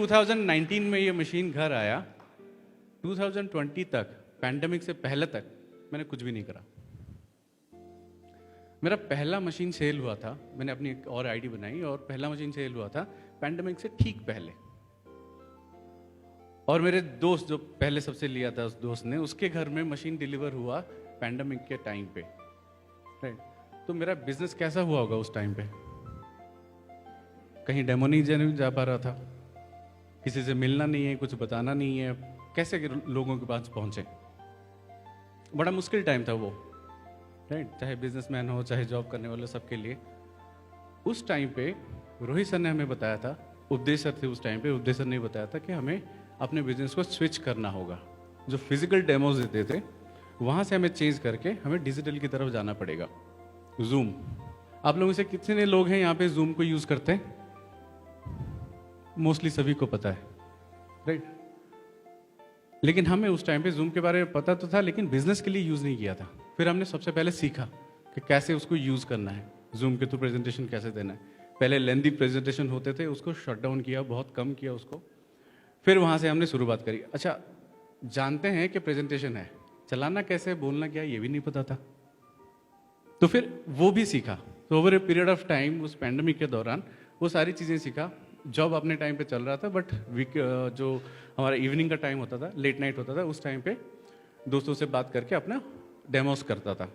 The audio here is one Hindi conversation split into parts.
2019 में ये मशीन घर आया, 2020 तक, पैंडेमिक से पहले तक मैंने कुछ भी नहीं करा। मेरा पहला मशीन सेल हुआ था, मैंने अपनी एक और आईडी बनाई और पहला मशीन सेल हुआ था पैंडेमिक से ठीक पहले। और मेरे दोस्त जो पहले सबसे लिया था, उस दोस्त ने, उसके घर में मशीन डिलीवर हुआ पैंडेमिक के टाइम पे, राइट। तो मेरा बिजनेस कैसा हुआ होगा उस टाइम पे? कहीं डेमो नहीं जा पा रहा था, किसी से मिलना नहीं है, कुछ बताना नहीं है, कैसे लोगों के पास पहुंचे? बड़ा मुश्किल टाइम था वो, राइट, चाहे बिजनेसमैन हो चाहे जॉब करने वाले, सबके लिए। उस टाइम पे रोहित सर ने हमें बताया था, उपदेश सर थे उस टाइम पे, उपदेश सर ने बताया था कि हमें अपने बिजनेस को स्विच करना होगा। जो फिजिकल डेमोज देते थे वहाँ से हमें चेंज करके हमें डिजिटल की तरफ जाना पड़ेगा। जूम, आप लोगों से कितने लोग हैं यहाँ पे जूम को यूज़ करते हैं? मोस्टली सभी को पता है, राइट। लेकिन हमें उस टाइम पे जूम के बारे में पता तो था, लेकिन बिजनेस के लिए यूज़ नहीं किया था। फिर हमने सबसे पहले सीखा कि कैसे उसको यूज़ करना है, जूम के थ्रू प्रेजेंटेशन कैसे देना है। पहले लेंदी प्रेजेंटेशन होते थे, उसको शट डाउन किया, बहुत कम किया उसको। फिर वहाँ से हमने शुरुआत करी। अच्छा, जानते हैं कि प्रेजेंटेशन है, चलाना कैसे, बोलना क्या, ये भी नहीं पता था। तो फिर वो भी सीखा। तो over a period of time, उस पैंडेमिक के दौरान वो सारी चीज़ें सीखा। जॉब अपने टाइम पे चल रहा था, बट जो हमारा इवनिंग का टाइम होता था, लेट नाइट होता था, उस टाइम पे दोस्तों से बात करके अपना डेमोस करता था।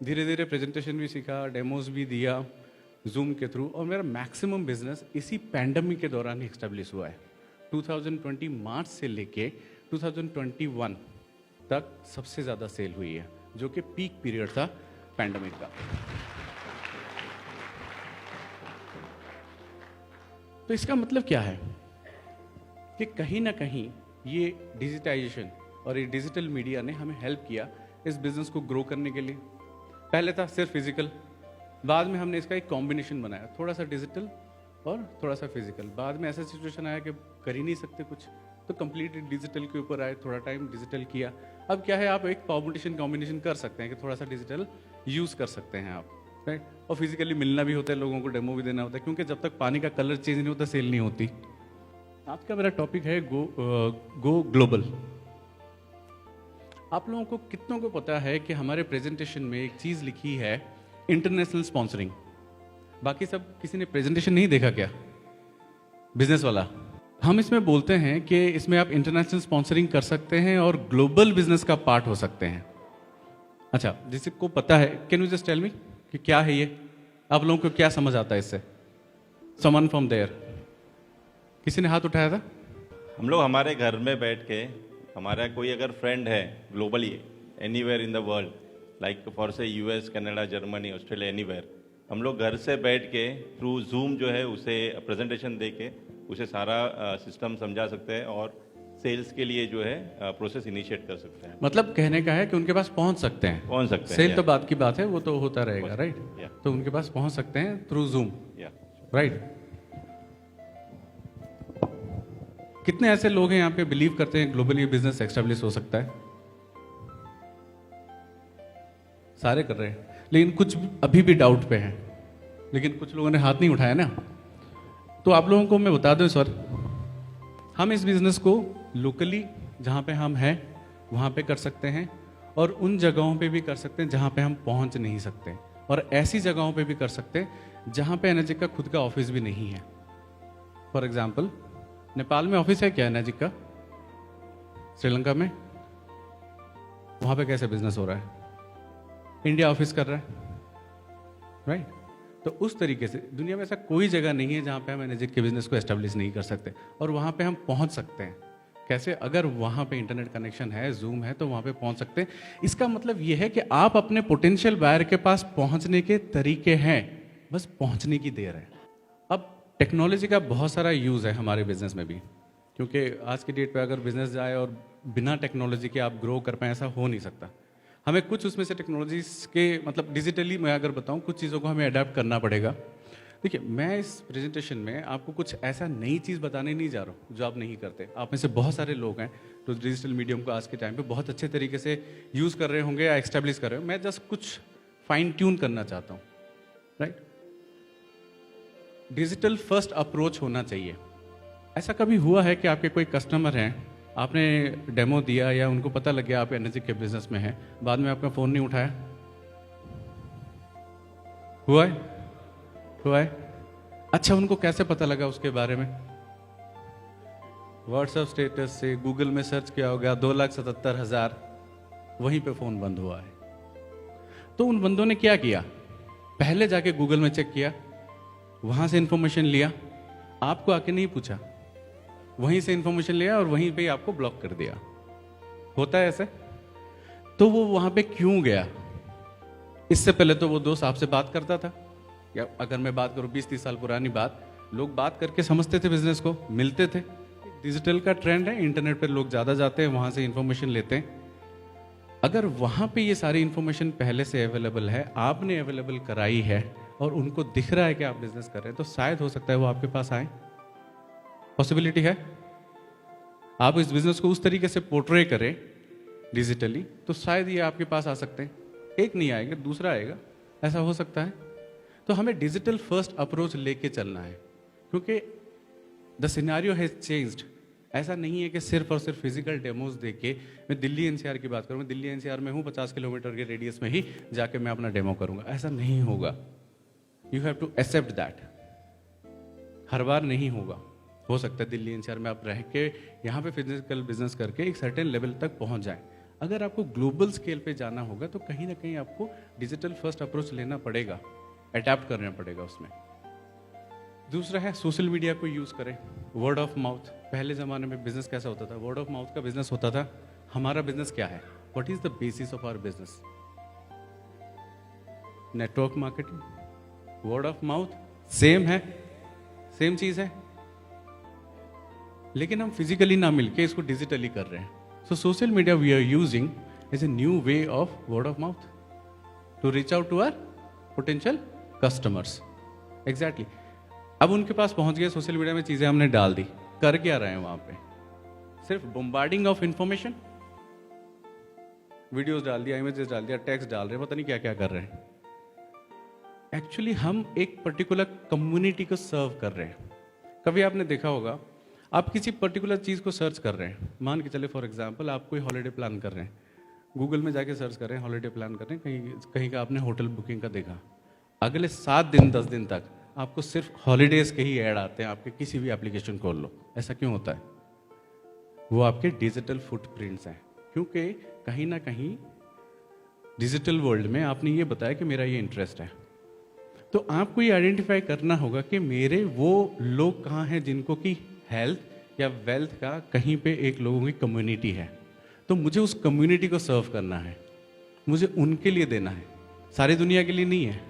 धीरे धीरे प्रेजेंटेशन भी सीखा, डेमोस भी दिया जूम के थ्रू, और मेरा मैक्सिमम बिजनेस इसी पैंडेमिक के दौरान ही एस्टेब्लिश हुआ है। 2020 मार्च से लेके 2021 तक सबसे ज़्यादा सेल हुई है, जो कि पीक पीरियड था पैंडेमिक का। तो इसका मतलब क्या है कि कहीं ना कहीं ये डिजिटाइजेशन और ये डिजिटल मीडिया ने हमें हेल्प किया इस बिजनेस को ग्रो करने के लिए। पहले था सिर्फ फिजिकल, बाद में हमने इसका एक कॉम्बिनेशन बनाया, थोड़ा सा डिजिटल और थोड़ा सा फिजिकल। बाद में ऐसा सिचुएशन आया कि कर ही नहीं सकते कुछ, तो कंप्लीटली डिजिटल के ऊपर आए, थोड़ा टाइम डिजिटल किया। अब क्या है, आप एक कॉम्बिनेशन कर सकते हैं कि थोड़ा सा डिजिटल यूज़ कर सकते हैं आप, राइट। और फिजिकली मिलना भी होता है, लोगों को डेमो भी देना होता है, क्योंकि जब तक पानी का कलर चेंज नहीं होता सेल नहीं होती। आज का मेरा टॉपिक है गो ग्लोबल। आप लोगों को कितनों को पता है कि हमारे प्रेजेंटेशन में एक चीज़ लिखी है, इंटरनेशनल स्पॉन्सरिंग। बाकी सब किसी ने प्रेजेंटेशन नहीं देखा क्या, बिजनेस वाला? हम इसमें बोलते हैं कि इसमें आप इंटरनेशनल स्पॉन्सरिंग कर सकते हैं और ग्लोबल बिजनेस का पार्ट हो सकते हैं। अच्छा, जिसको पता है, can you just tell me कि क्या है ये? आप लोगों को क्या समझ आता है इससे? समवन फ्रॉम देयर, किसी ने हाथ उठाया था? हम लोग हमारे घर में बैठ के, हमारा कोई अगर फ्रेंड है globally, anywhere in the world, like for say US, Canada, Germany, Australia, anywhere, हम लोग घर से बैठ के थ्रू जूम जो है उसे प्रेजेंटेशन दे के उसे सारा सिस्टम समझा सकते हैं और सेल्स के लिए जो है प्रोसेस इनिशिएट कर सकते हैं। मतलब कहने का है कि उनके पास पहुंच सकते हैं। सेल तो बात की बात है, वो तो होता रहेगा, राइट। तो उनके पास पहुंच सकते हैं थ्रू जूम, राइट। कितने ऐसे लोग हैं यहाँ पे बिलीव करते हैं ग्लोबली बिजनेस एस्टेब्लिश हो सकता है? सारे कर रहे हैं, लेकिन कुछ अभी भी डाउट पे हैं, लेकिन कुछ लोगों ने हाथ नहीं उठाया ना। तो आप लोगों को मैं बता दूं सर, हम इस बिजनेस को लोकली जहाँ पे हम हैं वहाँ पे कर सकते हैं, और उन जगहों पे भी कर सकते हैं जहाँ पे हम पहुँच नहीं सकते, और ऐसी जगहों पे भी कर सकते हैं जहाँ पे एनर्जिक का खुद का ऑफिस भी नहीं है। फॉर एग्जाम्पल, नेपाल में ऑफिस है क्या एनर्जिक का? श्रीलंका में? वहाँ पे कैसे बिजनेस हो रहा है? इंडिया ऑफिस कर रहा है, राइट। तो उस तरीके से दुनिया में ऐसा कोई जगह नहीं है जहाँ पे हम एनर्जिक के बिजनेस को एस्टेब्लिश नहीं कर सकते, और वहाँ पे हम पहुँच सकते हैं। कैसे? अगर वहाँ पे इंटरनेट कनेक्शन है, जूम है, तो वहाँ पे पहुँच सकते हैं। इसका मतलब ये है कि आप अपने पोटेंशियल बायर के पास पहुँचने के तरीके हैं, बस पहुँचने की देर है। अब टेक्नोलॉजी का बहुत सारा यूज़ है हमारे बिजनेस में भी, क्योंकि आज की डेट पे अगर बिजनेस जाए और बिना टेक्नोलॉजी के आप ग्रो कर पाए, ऐसा हो नहीं सकता। हमें कुछ उसमें से टेक्नोलॉजीज के, मतलब डिजिटली मैं अगर बताऊं, कुछ चीज़ों को हमें अडेप्ट करना पड़ेगा। देखिए, मैं इस प्रेजेंटेशन में आपको कुछ ऐसा नई चीज़ बताने नहीं जा रहा हूँ जो आप नहीं करते। आप में से बहुत सारे लोग हैं जो डिजिटल मीडियम को आज के टाइम पे बहुत अच्छे तरीके से यूज़ कर रहे होंगे या एक्स्टेब्लिश कर रहे हो। मैं जस्ट कुछ फाइन ट्यून करना चाहता हूँ, राइट। डिजिटल फर्स्ट अप्रोच होना चाहिए। ऐसा कभी हुआ है कि आपके कोई कस्टमर हैं, आपने डेमो दिया या उनको पता लग गया आप एनर्जी के बिजनेस में हैं, बाद में आपका फ़ोन नहीं उठाया? हुआ है? हुआ है? अच्छा, उनको कैसे पता लगा उसके बारे में? व्हाट्सएप स्टेटस से, गूगल में सर्च किया होगा, 2,77,000, वहीं पे फ़ोन बंद हुआ है। तो उन बंदों ने क्या किया? पहले जाके गूगल में चेक किया, वहां से इंफॉर्मेशन लिया, आपको आके नहीं पूछा, वहीं से इंफॉर्मेशन लिया और वहीं पे ही आपको ब्लॉक कर दिया। होता है ऐसे? तो वो वहां पे क्यों गया? इससे पहले तो वो दोस्त आपसे बात करता था, या अगर मैं बात करूं 20-30 साल पुरानी बात, लोग बात करके समझते थे बिजनेस को, मिलते थे। डिजिटल का ट्रेंड है, इंटरनेट पे लोग ज्यादा जाते हैं, वहां से इंफॉर्मेशन लेते हैं। अगर वहां पे ये सारी इंफॉर्मेशन पहले से अवेलेबल है, आपने अवेलेबल कराई है और उनको दिख रहा है कि आप बिजनेस कर रहे हैं, तो शायद हो सकता है वो आपके पास आए। पॉसिबिलिटी है। आप इस बिजनेस को उस तरीके से पोर्ट्रे करें डिजिटली, तो शायद ये आपके पास आ सकते हैं। एक नहीं आएगा, दूसरा आएगा, ऐसा हो सकता है। तो हमें डिजिटल फर्स्ट अप्रोच लेके चलना है, क्योंकि द सिनेरियो हैज चेंज्ड। ऐसा नहीं है कि सिर्फ और सिर्फ फिजिकल डेमोज देके, मैं दिल्ली एनसीआर की बात करूँ, मैं दिल्ली एनसीआर में हूँ, 50 किलोमीटर के रेडियस में ही जाके मैं अपना डेमो करूंगा, ऐसा नहीं होगा। You have to accept that. हर बार नहीं होगा। हो सकता है दिल्ली एनसीआर में आप रह के यहाँ पे फिजिकल बिजनेस करके एक सर्टेन लेवल तक पहुँच जाए। अगर आपको ग्लोबल स्केल पे जाना होगा तो कहीं ना कहीं आपको डिजिटल फर्स्ट अप्रोच लेना पड़ेगा, अडैप्ट करना पड़ेगा उसमें। दूसरा है सोशल मीडिया को यूज़ करें, वर्ड ऑफ माउथ। पहले ज़माने में बिजनेस कैसा होता था? वर्ड ऑफ माउथ का बिजनेस होता था। हमारा बिजनेस क्या है? What is the basis of our business? Network marketing, word of mouth, same है, सेम चीज़ है, लेकिन हम फिजिकली ना मिलके इसको डिजिटली कर रहे हैं। So social media we are using as a new way of word of mouth to reach out to our potential customers. Exactly. अब उनके पास पहुंच गए, सोशल मीडिया में चीजें हमने डाल दी, कर क्या रहे हैं वहां पे? सिर्फ बम्बार्डिंग ऑफ इंफॉर्मेशन, वीडियोस डाल दिया, इमेजेस डाल दिया, टेक्स्ट डाल रहे हैं, पता नहीं क्या क्या कर रहे हैं। एक्चुअली हम एक पर्टिकुलर कम्युनिटी को सर्व कर रहे हैं। कभी आपने देखा होगा, आप किसी पर्टिकुलर चीज को सर्च कर रहे हैं, मान के चले फॉर एग्जाम्पल आप कोई हॉलीडे प्लान कर रहे हैं, गूगल में जाके सर्च कर रहे हैं, हॉलीडे प्लान कर रहे हैं, कहीं कहीं का आपने होटल बुकिंग का देखा, अगले 7 दिन 10 दिन तक आपको सिर्फ हॉलीडेज के ही ऐड आते हैं, आपके किसी भी एप्लीकेशन खोल लो। ऐसा क्यों होता है? वो आपके डिजिटल फुटप्रिंट्स हैं, क्योंकि कहीं ना कहीं डिजिटल वर्ल्ड में आपने ये बताया कि मेरा ये इंटरेस्ट है, तो आपको ये आइडेंटिफाई करना होगा कि मेरे वो लोग कहाँ हैं जिनको कि हेल्थ या वेल्थ का कहीं पे एक लोगों की कम्युनिटी है, तो मुझे उस कम्युनिटी को सर्व करना है, मुझे उनके लिए देना है, सारी दुनिया के लिए नहीं है।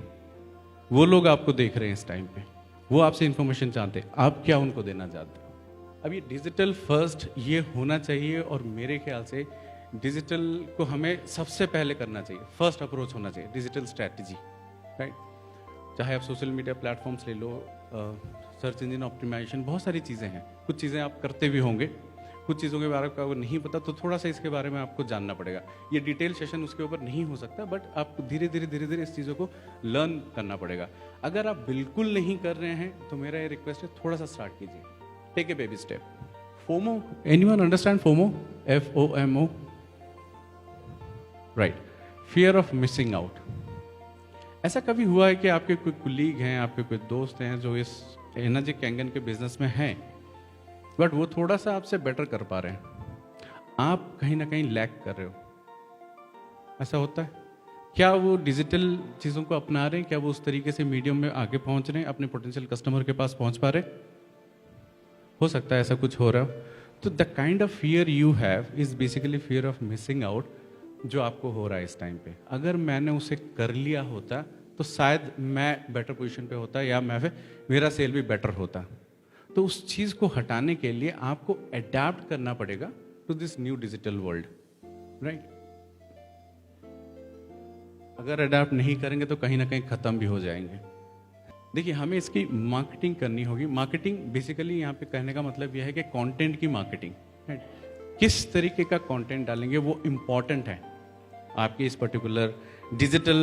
वो लोग आपको देख रहे हैं इस टाइम पे, वो आपसे इंफॉर्मेशन चाहते हैं, आप क्या उनको देना चाहते हो? अब ये डिजिटल फर्स्ट ये होना चाहिए, और मेरे ख्याल से डिजिटल को हमें सबसे पहले करना चाहिए, फर्स्ट अप्रोच होना चाहिए डिजिटल स्ट्रैटेजी, राइट? चाहे आप सोशल मीडिया प्लेटफॉर्म्स ले लो, सर्च इंजन ऑप्टिमाइजेशन, बहुत सारी चीज़ें हैं। कुछ चीज़ें आप करते भी होंगे, कुछ चीज़ों के बारे में आपको नहीं पता, तो थोड़ा सा इसके बारे में आपको जानना पड़ेगा। ये डिटेल सेशन उसके ऊपर नहीं हो सकता, बट आपको धीरे धीरे इस चीज़ों को लर्न करना पड़ेगा। अगर आप बिल्कुल नहीं कर रहे हैं तो मेरा ये रिक्वेस्ट है, थोड़ा सा स्टार्ट कीजिए, take a baby step. FOMO, anyone understand FOMO? FOMO, right, fear of missing out. ऐसा कभी हुआ है कि आपके कोई कुलीग हैं, आपके कोई दोस्त हैं जो इस एनर्जी कैंगन के बिजनेस में हैं, बट वो थोड़ा सा आपसे बेटर कर पा रहे हैं, आप कहीं ना कहीं लैक कर रहे हो? ऐसा होता है क्या? वो डिजिटल चीज़ों को अपना रहे हैं क्या? वो उस तरीके से मीडियम में आगे पहुंच रहे हैं, अपने पोटेंशियल कस्टमर के पास पहुंच पा रहे? हो सकता है ऐसा कुछ हो रहा हो। तो the kind of fear you have is basically fear of missing out, जो आपको हो रहा है इस टाइम पे। अगर मैंने उसे कर लिया होता तो शायद मैं बेटर पोजीशन पे होता, या मेरा सेल भी बेटर होता। तो उस चीज़ को हटाने के लिए आपको अडैप्ट करना पड़ेगा to this new digital world, right? अगर अडैप्ट नहीं करेंगे तो कहीं ना कहीं ख़त्म भी हो जाएंगे। देखिए, हमें इसकी मार्केटिंग करनी होगी। मार्केटिंग बेसिकली यहाँ पे कहने का मतलब यह है कि कंटेंट की मार्केटिंग, राइट? किस तरीके का कंटेंट डालेंगे वो इम्पॉर्टेंट है आपके इस पर्टिकुलर डिजिटल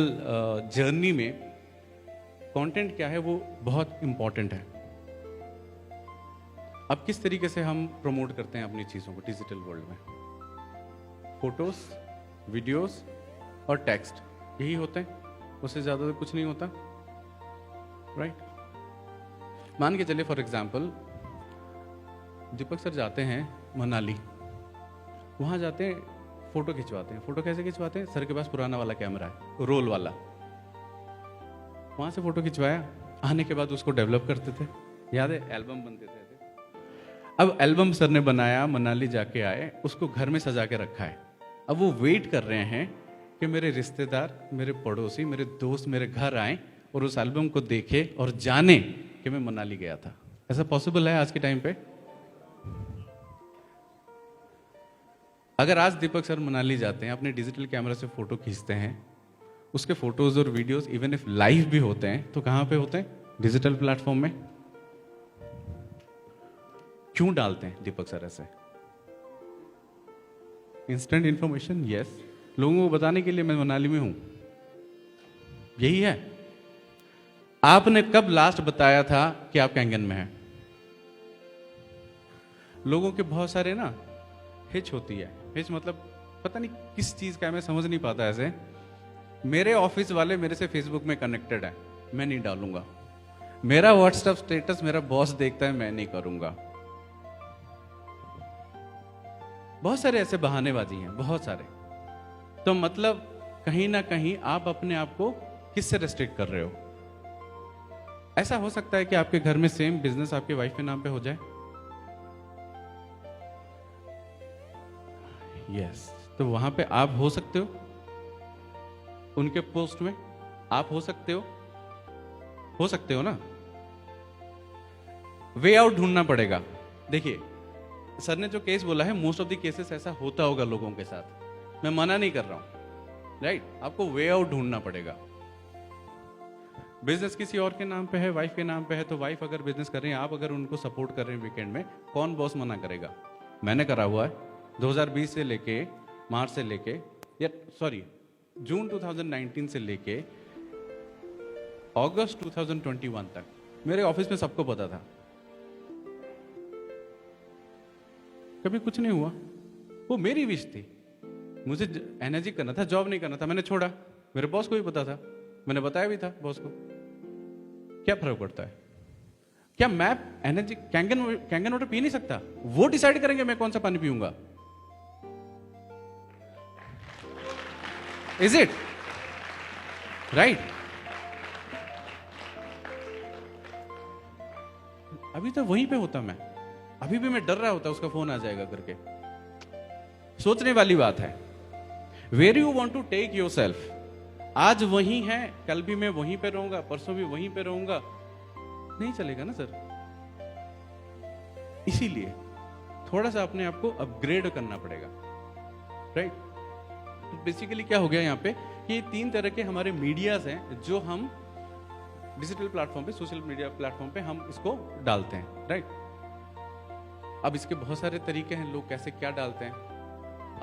जर्नी में। कंटेंट क्या है वो बहुत इम्पॉर्टेंट है। अब किस तरीके से हम प्रमोट करते हैं अपनी चीज़ों को डिजिटल वर्ल्ड में? फोटोज, वीडियोस और टेक्स्ट, यही होते हैं, उससे ज़्यादा तो कुछ नहीं होता, राइट? मान के चलिए फॉर एग्जाम्पल दीपक सर जाते हैं मनाली, वहाँ जाते हैं, फोटो खिंचवाते हैं। फोटो कैसे खिंचवाते हैं? सर के पास पुराना वाला कैमरा है, रोल वाला, वहाँ से फोटो खिंचवाया, आने के बाद उसको डेवलप करते थे, याद है? एल्बम बनते थे। अब एल्बम सर ने बनाया, मनाली जाके आए, उसको घर में सजा के रखा है। अब वो वेट कर रहे हैं कि मेरे रिश्तेदार, मेरे पड़ोसी, मेरे दोस्त मेरे घर आए और उस एल्बम को देखे और जाने कि मैं मनाली गया था। ऐसा पॉसिबल है आज के टाइम पे? अगर आज दीपक सर मनाली जाते हैं, अपने डिजिटल कैमरा से फोटो खींचते हैं, उसके फोटोज और वीडियोस इवन इफ लाइव भी होते हैं, तो कहां पे होते हैं? डिजिटल प्लेटफॉर्म में। क्यों डालते हैं दीपक सर ऐसे? इंस्टेंट इंफॉर्मेशन, यस, लोगों को बताने के लिए मैं मनाली में हूं, यही है। आपने कब लास्ट बताया था कि आप कैंगन में हैं? लोगों के बहुत सारे ना हिच होती है, हिच मतलब पता नहीं किस चीज का है, मैं समझ नहीं पाता ऐसे। मेरे ऑफिस वाले मेरे से फेसबुक में कनेक्टेड है, मैं नहीं डालूंगा। मेरा व्हाट्सएप स्टेटस मेरा बॉस देखता है, मैं नहीं करूंगा। बहुत सारे ऐसे बहानेबाजी हैं, बहुत सारे। तो मतलब कहीं ना कहीं आप अपने आप को किससे रेस्ट्रिक्ट कर रहे हो? ऐसा हो सकता है कि आपके घर में सेम बिजनेस आपके वाइफ के नाम पे हो जाए, यस, तो वहां पे आप हो सकते हो, उनके पोस्ट में आप हो सकते हो ना। वे आउट ढूंढना पड़ेगा। देखिए सर ने जो केस बोला है, मोस्ट ऑफ द केसेस ऐसा होता होगा लोगों के साथ, मैं मना नहीं कर रहा हूं, राइट? आपको वे आउट ढूंढना पड़ेगा। बिजनेस किसी और के नाम पे है, वाइफ के नाम पे है, तो वाइफ अगर बिजनेस कर रही है, आप अगर उनको सपोर्ट कर रहे हैं वीकेंड में, कौन बॉस मना करेगा? मैंने करा हुआ है 2020 से लेके मार्च से लेके, या सॉरी जून 2019 से लेके अगस्त 2021 तक मेरे ऑफिस में सबको पता था, कभी कुछ नहीं हुआ। वो मेरी विश थी, मुझे एनर्जी करना था, जॉब नहीं करना था, मैंने छोड़ा। मेरे बॉस को भी पता था, मैंने बताया भी था बॉस को। क्या फर्क पड़ता है? क्या मैं एनर्जी कैंगन वाटर पी नहीं सकता? वो डिसाइड करेंगे मैं कौन सा पानी पीऊंगा। Is it right? अभी तो वहीं पे होता मैं, अभी भी मैं डर रहा होता उसका फोन आ जाएगा करके। सोचने वाली बात है। Where you want to take yourself. आज वहीं है, कल भी मैं वहीं पे रहूंगा, परसों भी वहीं पे रहूंगा, नहीं चलेगा ना सर। इसीलिए थोड़ा सा अपने आप को अपग्रेड करना पड़ेगा, राइट? तो बेसिकली क्या हो गया यहाँ पे कि 3 तरह के हमारे मीडियाज हैं जो हम डिजिटल प्लेटफॉर्म पे, सोशल मीडिया प्लेटफॉर्म पे हम इसको डालते हैं, राइट? अब इसके बहुत सारे तरीके हैं, लोग कैसे क्या डालते हैं।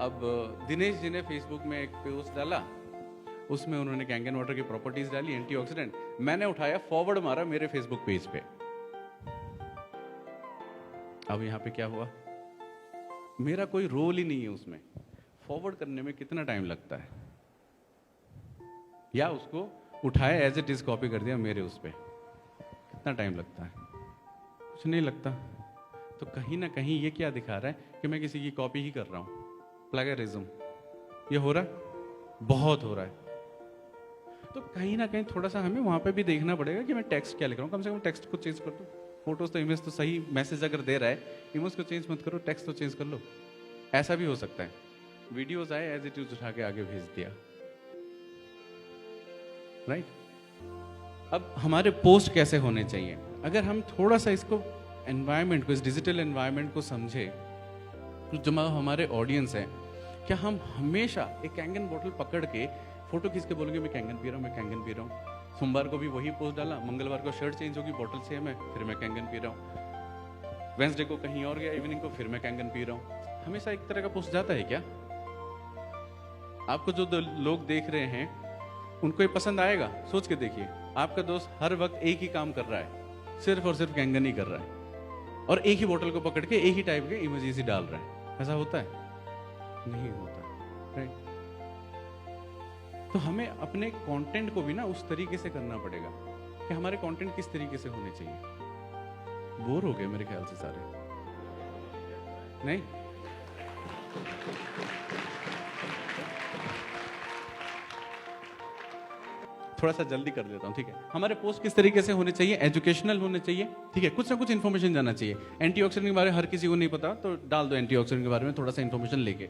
अब दिनेश जी ने फेसबुक में एक पोस्ट डाला, उसमें उन्होंने कैंगन वाटर की प्रॉपर्टीज डाली, एंटीऑक्सीडेंट। मैंने उठाया, फॉरवर्ड मारा मेरे फेसबुक पेज पे। अब यहां पे क्या हुआ? मेरा कोई रोल ही नहीं है उसमें। फॉरवर्ड करने में कितना टाइम लगता है, या उसको उठाया एज इट इज कॉपी कर दिया मेरे उस पे, कितना टाइम लगता है? कुछ नहीं लगता। तो कहीं ना कहीं ये क्या दिखा रहा है कि मैं किसी की कॉपी ही कर रहा हूं, प्लेगरिज्म। ये हो रहा है, बहुत हो रहा है। तो कहीं ना कहीं थोड़ा सा हमें वहां पे भी देखना पड़ेगा कि मैं टेक्स्ट क्या लिख रहा हूं। कम से कम टेक्स्ट को चेंज कर दो। फोटोज तो इमेज तो सही मैसेज अगर दे रहा है, इमेज को चेंज मत करो, टेक्स्ट तो चेंज कर लो। ऐसा भी हो सकता है। वीडियोस आए एज इट इज उठा के आगे भेज दिया, राइट? अब हमारे पोस्ट कैसे होने चाहिए? अगर हम थोड़ा सा इसको एनवायरनमेंट को, इस डिजिटल एनवायरनमेंट को समझे, तो जो हमारे ऑडियंस है, क्या हम हमेशा एक कैंगन बोतल पकड़ के फोटो खींच के बोलेंगे मैं कैंगन पी रहा हूँ, मैं कैंगन पी रहा हूँ? सोमवार को भी वही पोस्ट डाला, मंगलवार को शर्ट चेंज होगी, बोतल सेम है, फिर मैं कैंगन पी रहा हूँ। वेंसडे को कहीं और गया, इवनिंग को फिर मैं कैंगन पी रहा हूँ। हमेशा एक तरह का पोस्ट जाता है क्या? आपको जो लोग देख रहे हैं उनको ये पसंद आएगा? सोच के देखिए, आपका दोस्त हर वक्त एक ही काम कर रहा है, सिर्फ और सिर्फ कैंगन ही कर रहा है, और एक ही बोतल को पकड़ के एक ही टाइप के इमोजीज ही डाल रहे हैं। ऐसा होता है? नहीं होता, राइट? तो हमें अपने कंटेंट को भी ना उस तरीके से करना पड़ेगा कि हमारे कंटेंट किस तरीके से होने चाहिए। बोर हो गए मेरे ख्याल से सारे, नहीं? थोड़ा सा जल्दी कर देता हूँ, ठीक है? हमारे पोस्ट किस तरीके से होने चाहिए? एजुकेशनल होने चाहिए, ठीक है? कुछ ना कुछ इन्फॉर्मेशन जाना चाहिए। एंटीऑक्सीडेंट के बारे में हर किसी को नहीं पता, तो डाल दो एंटीऑक्सीडेंट के बारे में थोड़ा सा इन्फॉर्मेशन लेके।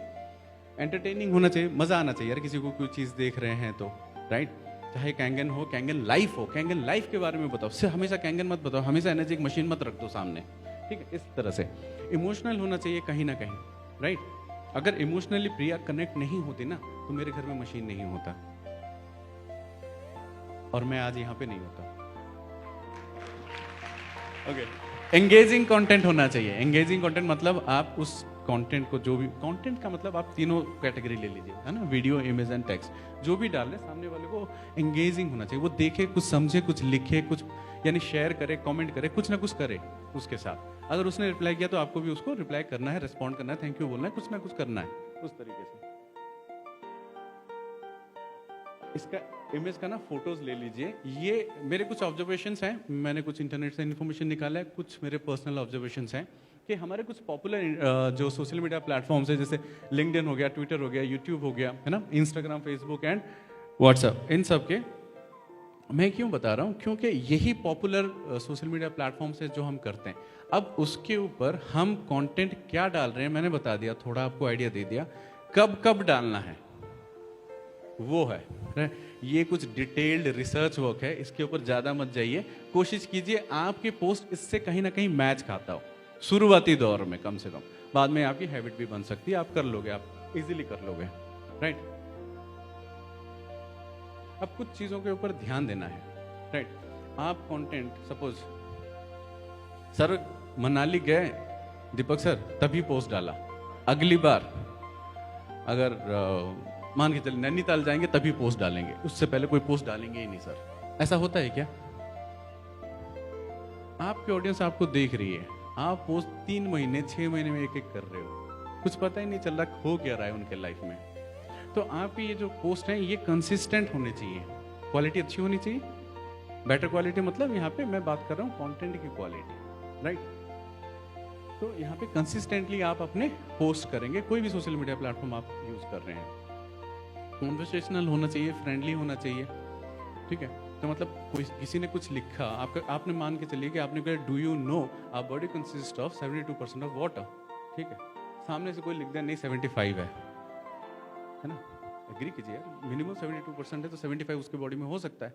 एंटरटेनिंग होना चाहिए, मजा आना चाहिए, यार किसी को कोई चीज देख रहे हैं तो, राइट? चाहे कैंगन हो, कैंगन लाइफ हो, कैंगन लाइफ के बारे में बताओ। सिर्फ हमेशा कैंगन मत बताओ, हमेशा एनर्जी मशीन मत रख दो सामने, ठीक है? इस तरह से इमोशनल होना चाहिए कहीं ना कहीं, राइट? अगर इमोशनली प्रिया कनेक्ट नहीं होती ना, तो मेरे घर में मशीन नहीं होता और मैं आज यहां पे नहीं होता। ओके, एंगेजिंग कंटेंट होना चाहिए। एंगेजिंग कंटेंट मतलब आप उस कंटेंट को, जो भी कंटेंट का मतलब आप तीनों कैटेगरी ले लीजिए, है ना? Video, image and text. जो भी डाल रहे सामने वाले को एंगेजिंग होना चाहिए, वो देखे, कुछ समझे, कुछ लिखे, कुछ यानी शेयर करे, कमेंट करे, कुछ ना कुछ करे उसके साथ। अगर उसने रिप्लाई किया तो आपको भी उसको रिप्लाई करना है, रिस्पॉन्ड करना है, थैंक यू बोलना है, कुछ ना कुछ करना है उस तरीके से। इसका इमेज का ना फोटोज ले लीजिए। ये मेरे कुछ ऑब्जर्वेशंस हैं, मैंने कुछ इंटरनेट से इन्फॉर्मेशन निकाला है, कुछ मेरे पर्सनल ऑब्जर्वेशंस हैं कि हमारे कुछ पॉपुलर जो सोशल मीडिया प्लेटफॉर्म्स है, जैसे लिंक्डइन हो गया, ट्विटर हो गया, यूट्यूब हो गया, है ना, इंस्टाग्राम, फेसबुक एंड व्हाट्सएप, इन सब के मैं क्यों बता रहा हूँ? क्योंकि यही पॉपुलर सोशल मीडिया प्लेटफॉर्म्स है जो हम करते हैं। अब उसके ऊपर हम कंटेंट क्या डाल रहे हैं मैंने बता दिया, थोड़ा आपको आइडिया दे दिया। कब कब डालना है वो है। ये कुछ डिटेल्ड रिसर्च वर्क है, इसके ऊपर ज़्यादा मत जाइए। कोशिश कीजिए आपके पोस्ट इससे कहीं ना कहीं मैच खाता हो, शुरुआती दौर में कम से कम। बाद में आपकी हैबिट भी बन सकती है, आप कर लोगे, आप इजीली कर लोगे, राइट? अब कुछ चीज़ों के ऊपर ध्यान देना है, राइट? आप कंटेंट, सपोज सर मनाली गए दीपक सर, तभी पोस्ट डाला। अगली बार अगर मान के चलिए नैनीताल जाएंगे तभी पोस्ट डालेंगे, उससे पहले कोई पोस्ट डालेंगे ही नहीं सर। ऐसा होता है क्या? आपकी ऑडियंस आपको देख रही है, आप पोस्ट 3 महीने 6 महीने में एक एक कर रहे हो, कुछ पता ही नहीं चल रहा हो क्या रहा है उनके लाइफ में। तो आपकी ये जो पोस्ट है ये कंसिस्टेंट होने चाहिए, क्वालिटी अच्छी होनी चाहिए। बेटर क्वालिटी मतलब यहाँ पे मैं बात कर रहा हूँ कंटेंट की क्वालिटी, राइट? तो यहाँ पे कंसिस्टेंटली आप अपने पोस्ट करेंगे, कोई भी सोशल मीडिया प्लेटफॉर्म आप यूज कर रहे हैं। कॉन्वर्सेशनल होना चाहिए, फ्रेंडली होना चाहिए, ठीक है? तो मतलब कोई किसी ने कुछ लिखा, आपने मान के चलिए कि आपने कहा do you know our body consist of 72% of water, ठीक है? सामने से कोई लिख दे नहीं 75 है ना? एग्री कीजिए, मिनिमम 72% है तो 75 उसके बॉडी में हो सकता है,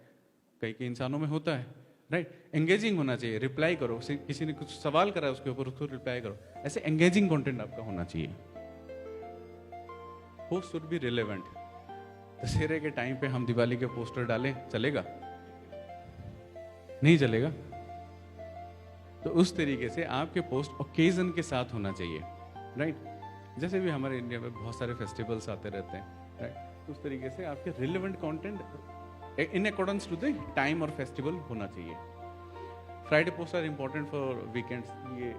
कई कई इंसानों में होता है, राइट? एंगेजिंग होना चाहिए, रिप्लाई करो, किसी ने कुछ सवाल करा उसके ऊपर उसको रिप्लाई करो। ऐसे एंगेजिंग कंटेंट आपका होना चाहिए। Post should be relevant. दशहरे के टाइम पे हम दिवाली के पोस्टर डालें, चलेगा? नहीं चलेगा। तो उस तरीके से आपके पोस्ट ओकेजन के साथ होना चाहिए, राइट? जैसे भी हमारे इंडिया में बहुत सारे फेस्टिवल्स आते रहते हैं, राइट? उस तरीके से आपके relevant content in accordance to the time और फेस्टिवल होना चाहिए। Friday post are important for weekends, ये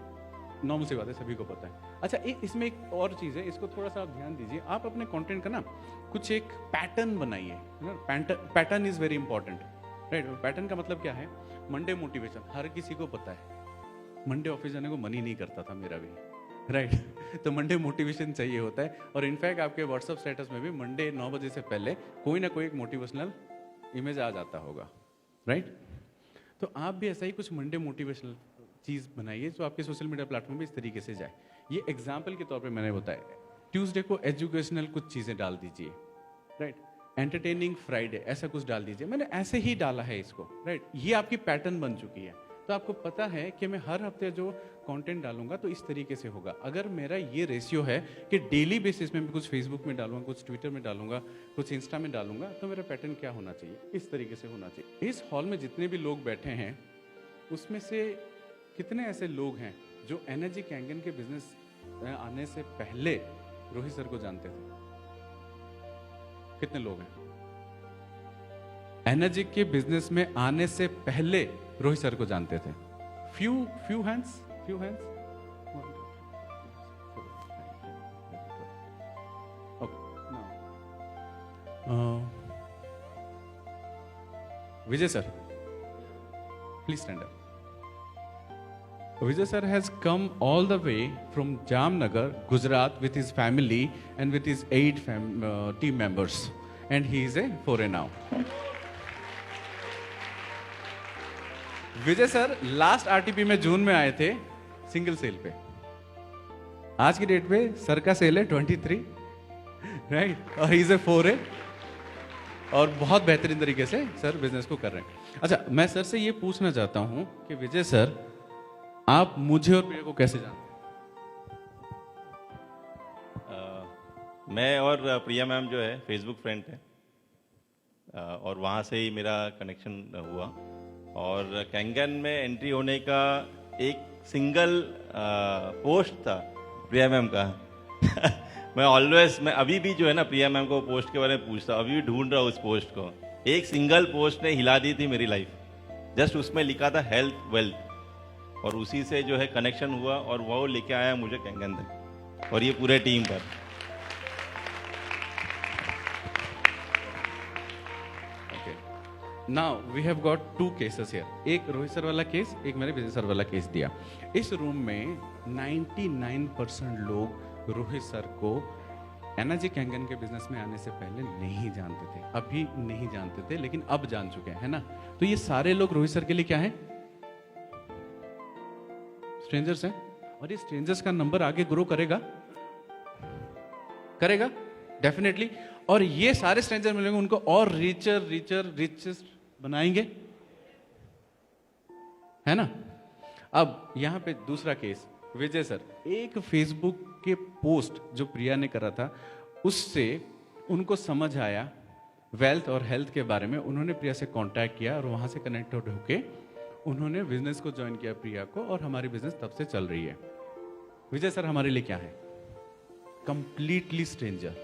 नॉर्मल सी बात है, सभी को पता है। अच्छा, इसमें एक और चीज़ है, इसको थोड़ा सा आप ध्यान दीजिए। आप अपने कंटेंट का ना कुछ एक पैटर्न बनाइए, pattern is very important, right? Pattern का मतलब क्या है? मंडे मोटिवेशन, हर किसी को पता है मंडे ऑफिस जाने को मन ही नहीं करता था, मेरा भी, राइट? तो मंडे मोटिवेशन चाहिए होता है। और इनफैक्ट आपके व्हाट्सएप स्टेटस में भी मंडे 9 बजे से पहले कोई ना कोई एक मोटिवेशनल इमेज आ जाता होगा, राइट? तो आप भी ऐसा ही कुछ मंडे मोटिवेशनल चीज़ बनाइए जो आपके सोशल मीडिया प्लेटफॉर्म पे इस तरीके से जाए। ये एग्जाम्पल के तौर पे मैंने बताया। ट्यूसडे को एजुकेशनल कुछ चीज़ें डाल दीजिए, राइट? एंटरटेनिंग फ्राइडे ऐसा कुछ डाल दीजिए। मैंने ऐसे ही डाला है इसको, राइट? ये आपकी पैटर्न बन चुकी है। तो आपको पता है कि मैं हर हफ्ते जो कंटेंट डालूंगा तो इस तरीके से होगा। अगर मेरा ये रेशियो है कि डेली बेसिस में मैं कुछ फेसबुक में डालूंगा, कुछ ट्विटर में डालूंगा, कुछ इंस्टा में डालूंगा, तो मेरा पैटर्न क्या होना चाहिए? इस तरीके से होना चाहिए। इस हॉल में जितने भी लोग बैठे हैं उसमें से कितने ऐसे लोग हैं जो एनर्जी कैंगन के बिजनेस आने से पहले रोहित सर को जानते थे? कितने लोग हैं? एनर्जी के बिजनेस में आने से पहले रोहित सर को जानते थे? Few hands, few hands. Okay, now. Vijay sir, please stand up. Vijay sir has come all the way from Jamnagar, Gujarat with his family and with his 8 team members. And he is a foreigner now. Vijay sir last RTP में जून में आए थे सिंगल सेल पे. आज की डेट पे सर का सेल है 23, राइट, और ही इज ए 4A और बहुत बेहतरीन तरीके से सर बिजनेस को कर रहे हैं. अच्छा, मैं सर से ये पूछना चाहता हूं कि विजय सर, आप मुझे और प्रिया को कैसे जानते हैं? मैं और प्रिया मैम जो है फेसबुक फ्रेंड है, और वहाँ से ही मेरा कनेक्शन हुआ. और कैंगन में एंट्री होने का एक सिंगल पोस्ट था प्रिया मैम का. मैं अभी भी जो है ना प्रिया मैम को पोस्ट के बारे में पूछता हूँ, अभी भी ढूंढ रहा हूँ उस पोस्ट को. एक सिंगल पोस्ट ने हिला दी थी मेरी लाइफ. जस्ट उसमें लिखा था हेल्थ वेल्थ, और उसी से जो है कनेक्शन हुआ और वो लेके आया मुझे कैंगन तक और ये पूरे टीम पर. Now we have got 2 cases here. एक रोहित सर वाला केस, एक मैंने विजय सर वाला केस दिया. इस रूम में 99% लोग रोहित सर को एनर्जी कैंगन के बिजनेस में आने से पहले नहीं जानते थे, अभी नहीं जानते थे, लेकिन अब जान चुके हैं, है ना. तो ये सारे लोग रोहित सर के लिए क्या है? स्ट्रेंजर्स हैं. और ये स्ट्रेंजर्स का नंबर आगे ग्रो करेगा, करेगा डेफिनेटली. और ये सारे स्ट्रेंजर मिलेंगे, उनको और रिचेस्ट बनाएंगे, है ना. अब यहां पे दूसरा केस, विजय सर, एक फेसबुक के पोस्ट जो प्रिया ने करा था उससे उनको समझ आया वेल्थ और हेल्थ के बारे में. उन्होंने प्रिया से कांटेक्ट किया और वहां से कनेक्टेड होके उन्होंने बिजनेस को ज्वाइन किया प्रिया को, और हमारी बिजनेस तब से चल रही है. विजय सर हमारे लिए क्या है? Completely stranger,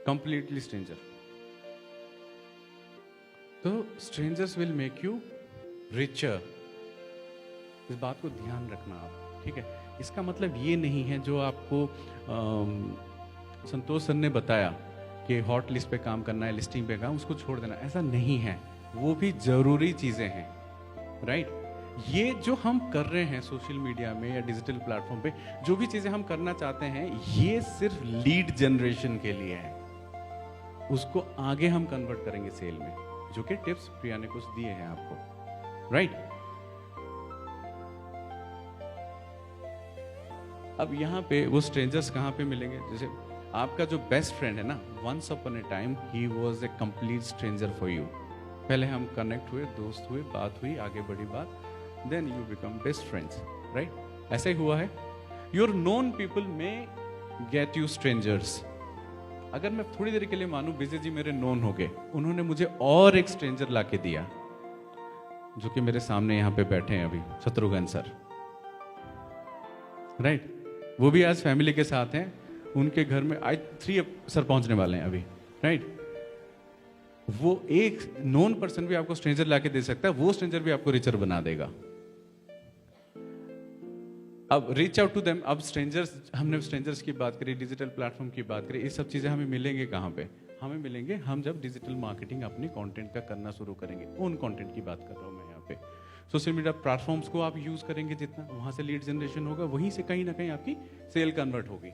completely stranger. तो strangers will make you richer. इस बात को ध्यान रखना आप, ठीक है. इसका मतलब ये नहीं है जो आपको संतोष सर ने बताया कि हॉट लिस्ट पे काम करना है, लिस्टिंग पे काम, उसको छोड़ देना, ऐसा नहीं है. वो भी जरूरी चीजें हैं, राइट. ये जो हम कर रहे हैं सोशल मीडिया में या डिजिटल प्लेटफॉर्म पे, जो भी चीजें हम करना चाहते हैं, ये सिर्फ लीड जनरेशन के लिए है. उसको आगे हम कन्वर्ट करेंगे सेल में, जो कि टिप्स प्रिया ने कुछ दिए हैं आपको, राइट. अब यहाँ पे वो स्ट्रेंजर्स कहाँ पे मिलेंगे? जैसे आपका जो बेस्ट फ्रेंड है ना, once upon a time he was a complete stranger for you. पहले हम कनेक्ट हुए, दोस्त हुए, बात हुई, आगे बढ़ी बात, then you become best friends, right. ऐसा ही हुआ है. योर नोन पीपल में गेट यू स्ट्रेंजर्स. अगर मैं थोड़ी देर के लिए मानूं विजय जी मेरे नोन हो गए, उन्होंने मुझे और एक स्ट्रेंजर लाके दिया, जो कि मेरे सामने यहाँ पे बैठे हैं अभी, शत्रुघ्न सर, राइट. वो भी आज फैमिली के साथ हैं. उनके घर में आज 3 सर पहुंचने वाले हैं अभी, राइट. वो एक नोन पर्सन भी आपको स्ट्रेंजर लाके दे सकता है, वो स्ट्रेंजर भी आपको रिचर बना देगा. अब रीच आउट टू देम. अब स्ट्रेंजर्स, हमने स्ट्रेंजर्स की बात करी, डिजिटल प्लेटफॉर्म की बात करी, ये सब चीजें हमें मिलेंगे कहाँ पे? हमें मिलेंगे हम जब डिजिटल मार्केटिंग अपने कंटेंट का करना शुरू करेंगे. ओन कंटेंट की बात कर रहा हूँ मैं यहाँ पे. सोशल मीडिया प्लेटफॉर्म्स को आप यूज करेंगे जितना, वहां से लीड जनरेशन होगा, वहीं से कहीं ना कहीं आपकी सेल कन्वर्ट होगी.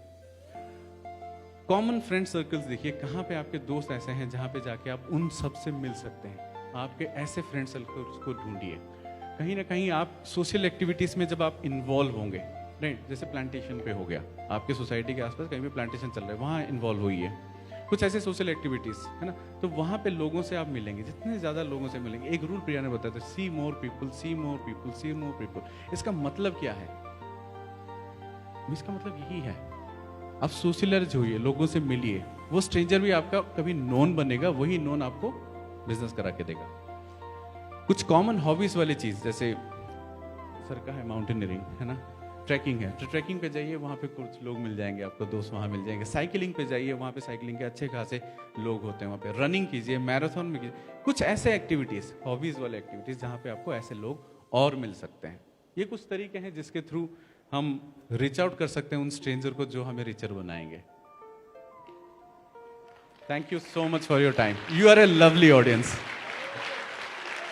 कॉमन फ्रेंड सर्कल्स देखिए, कहाँ पे आपके दोस्त ऐसे हैं जहाँ पे जाके आप उन सब से मिल सकते हैं. आपके ऐसे फ्रेंड सर्कल्स को ढूंढिए. कहीं ना कहीं आप सोशल एक्टिविटीज में जब आप इन्वॉल्व होंगे, राइट, जैसे प्लांटेशन पे हो गया, आपके सोसाइटी के आसपास कहीं भी प्लांटेशन चल रहा है, वहाँ इन्वॉल्व हुई है, कुछ ऐसे सोशल एक्टिविटीज, है ना. तो वहाँ पे लोगों से आप मिलेंगे, जितने ज्यादा लोगों से मिलेंगे. एक रूल प्रिया ने बताया था, सी मोर पीपल, सी मोर पीपल, सी मोर पीपल. इसका मतलब क्या है? इसका मतलब यही है, आप सोशलाइज होइए, लोगों से मिलिए. वो स्ट्रेंजर भी आपका कभी नोन बनेगा, वही नोन आपको बिजनेस करा के देगा. कुछ कॉमन हॉबीज वाली चीज, जैसे सर का है माउंटेनियरिंग, है ना, ट्रैकिंग है, तो ट्रैकिंग पे जाइए, वहाँ पे कुछ लोग मिल जाएंगे आपको, दोस्त वहाँ मिल जाएंगे. साइकिलिंग पे जाइए, वहाँ पे साइकिलिंग के अच्छे खासे लोग होते हैं. वहाँ पे रनिंग कीजिए, मैराथन में कीजिए, कुछ ऐसे एक्टिविटीज, हॉबीज वाले एक्टिविटीज, जहाँ पे आपको ऐसे लोग और मिल सकते हैं. ये कुछ तरीके हैं जिसके थ्रू हम रीच आउट कर सकते हैं उन स्ट्रेंजर को जो हमें रिचर बनाएंगे। Thank you so much for your time. You are a lovely audience.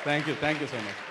Thank you so much.